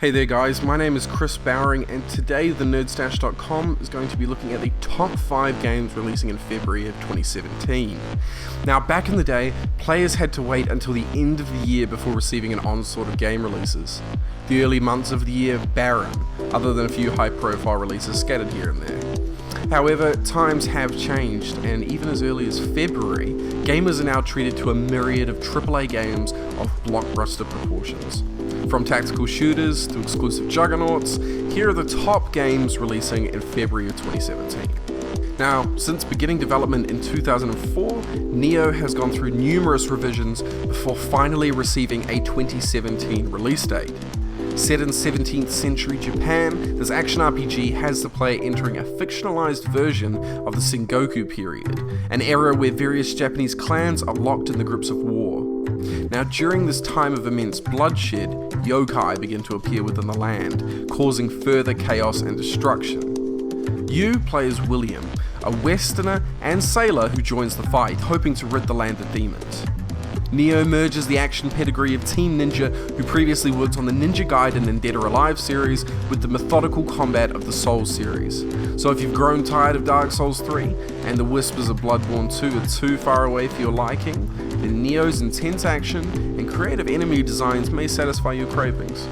Hey there guys, my name is Chris Bowering and today TheNerdStash.com is going to be looking at the top 5 games releasing in February of 2017. Now back in the day, players had to wait until the end of the year before receiving an onslaught of game releases. The early months of the year barren, other than a few high profile releases scattered here and there. However, times have changed, and even as early as February, gamers are now treated to a myriad of AAA games of blockbuster proportions. From tactical shooters to exclusive juggernauts, here are the top games releasing in February of 2017. Now, since beginning development in 2004, Nioh has gone through numerous revisions before finally receiving a 2017 release date. Set in 17th century Japan, this action RPG has the player entering a fictionalized version of the Sengoku period, an era where various Japanese clans are locked in the grips of war. Now, during this time of immense bloodshed, yokai begin to appear within the land, causing further chaos and destruction. You play as William, a westerner and sailor who joins the fight, hoping to rid the land of demons. Nioh merges the action pedigree of Team Ninja, who previously worked on the Ninja Gaiden and Dead or Alive series, with the methodical combat of the Souls series. So if you've grown tired of Dark Souls 3, and the whispers of Bloodborne 2 are too far away for your liking, then Nioh's intense action and creative enemy designs may satisfy your cravings.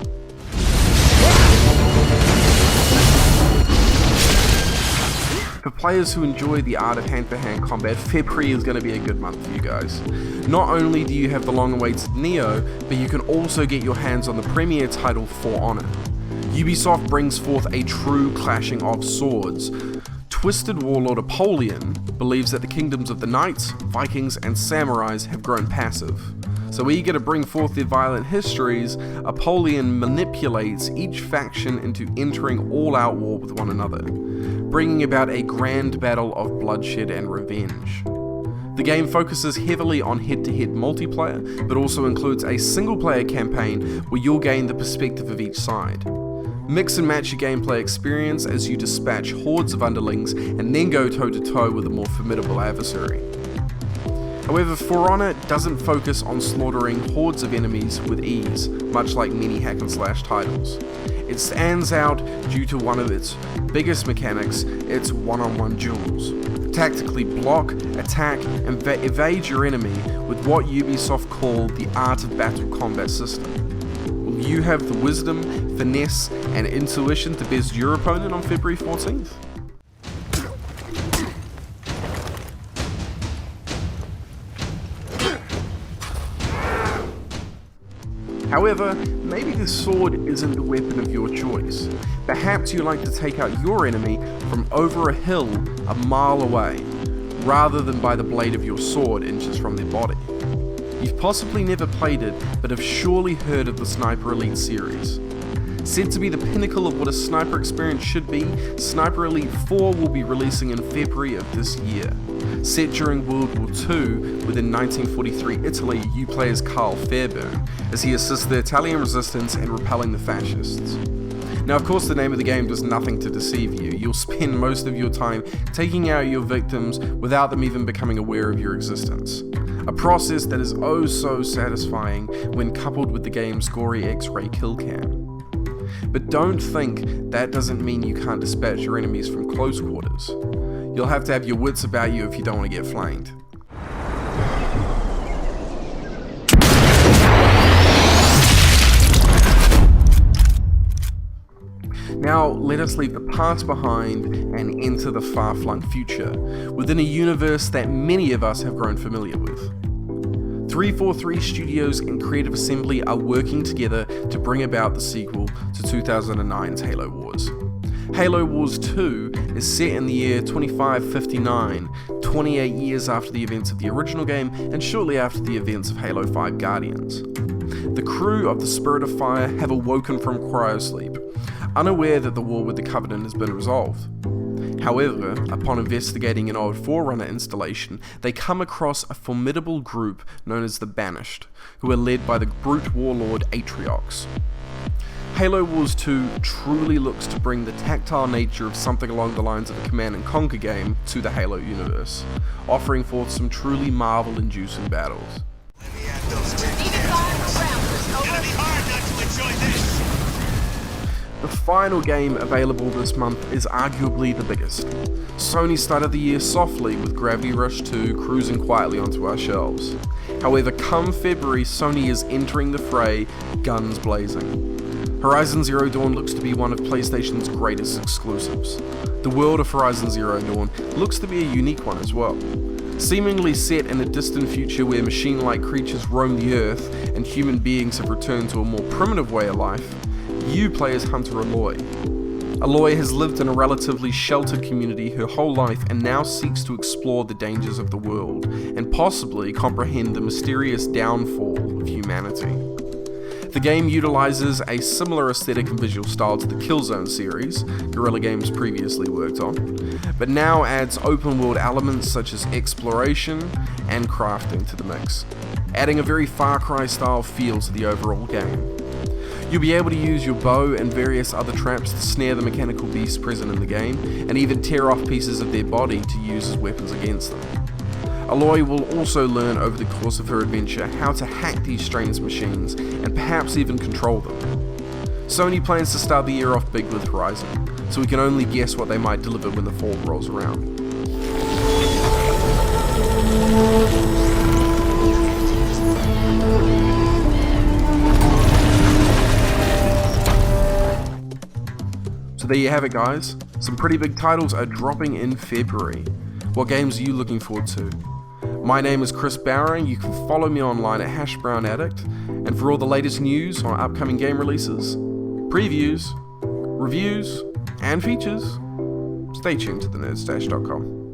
For players who enjoy the art of hand-to-hand combat, February is going to be a good month for you guys. Not only do you have the long-awaited Nioh, but you can also get your hands on the premier title For Honor. Ubisoft brings forth a true clashing of swords. Twisted warlord Apollyon believes that the kingdoms of the knights, Vikings, and samurais have grown passive. So eager to bring forth their violent histories, Apollyon manipulates each faction into entering all-out war with one another, bringing about a grand battle of bloodshed and revenge. The game focuses heavily on head-to-head multiplayer, but also includes a single-player campaign where you'll gain the perspective of each side. Mix and match your gameplay experience as you dispatch hordes of underlings and then go toe-to-toe with a more formidable adversary. However, For Honor doesn't focus on slaughtering hordes of enemies with ease, much like many hack-and-slash titles. It stands out due to one of its biggest mechanics, its one-on-one duels. Tactically block, attack, and evade your enemy with what Ubisoft call the Art of Battle combat system. Will you have the wisdom, finesse, and intuition to best your opponent on February 14th? However, maybe the sword isn't the weapon of your choice. Perhaps you like to take out your enemy from over a hill a mile away, rather than by the blade of your sword inches from their body. You've possibly never played it, but have surely heard of the Sniper Elite series. Said to be the pinnacle of what a sniper experience should be, Sniper Elite 4 will be releasing in February of this year. Set during World War II, within 1943 Italy, you play as Carl Fairburn, as he assists the Italian resistance in repelling the fascists. Now of course the name of the game does nothing to deceive you. You'll spend most of your time taking out your victims without them even becoming aware of your existence. A process that is oh so satisfying when coupled with the game's gory X-ray kill cam. But don't think that doesn't mean you can't dispatch your enemies from close quarters. You'll have to have your wits about you if you don't want to get flanked. Now, let us leave the past behind and enter the far-flung future, within a universe that many of us have grown familiar with. 343 Studios and Creative Assembly are working together to bring about the sequel to 2009's Halo Wars. Halo Wars 2 is set in the year 2559, 28 years after the events of the original game and shortly after the events of Halo 5 Guardians. The crew of the Spirit of Fire have awoken from cryosleep, unaware that the war with the Covenant has been resolved. However, upon investigating an old Forerunner installation, they come across a formidable group known as the Banished, who are led by the brute warlord Atriox. Halo Wars 2 truly looks to bring the tactile nature of something along the lines of a Command and Conquer game to the Halo universe, offering forth some truly marvel-inducing battles. It's gonna be hard not to enjoy this! The final game available this month is arguably the biggest. Sony started the year softly with Gravity Rush 2 cruising quietly onto our shelves. However, come February, Sony is entering the fray, guns blazing. Horizon Zero Dawn looks to be one of PlayStation's greatest exclusives. The world of Horizon Zero Dawn looks to be a unique one as well. Seemingly set in a distant future where machine-like creatures roam the earth and human beings have returned to a more primitive way of life, you play as Hunter Aloy. Aloy has lived in a relatively sheltered community her whole life and now seeks to explore the dangers of the world and possibly comprehend the mysterious downfall of humanity. The game utilizes a similar aesthetic and visual style to the Killzone series Guerrilla Games previously worked on, but now adds open world elements such as exploration and crafting to the mix, adding a very Far Cry style feel to the overall game. You'll be able to use your bow and various other traps to snare the mechanical beasts present in the game, and even tear off pieces of their body to use as weapons against them. Aloy will also learn over the course of her adventure how to hack these strange machines, and perhaps even control them. Sony plans to start the year off big with Horizon, so we can only guess what they might deliver when the fall rolls around. So there you have it, guys. Some pretty big titles are dropping in February. What games are you looking forward to? My name is Chris Bowering. You can follow me online at HashBrownAddict, and for all the latest news on upcoming game releases, previews, reviews, and features, stay tuned to thenerdstash.com.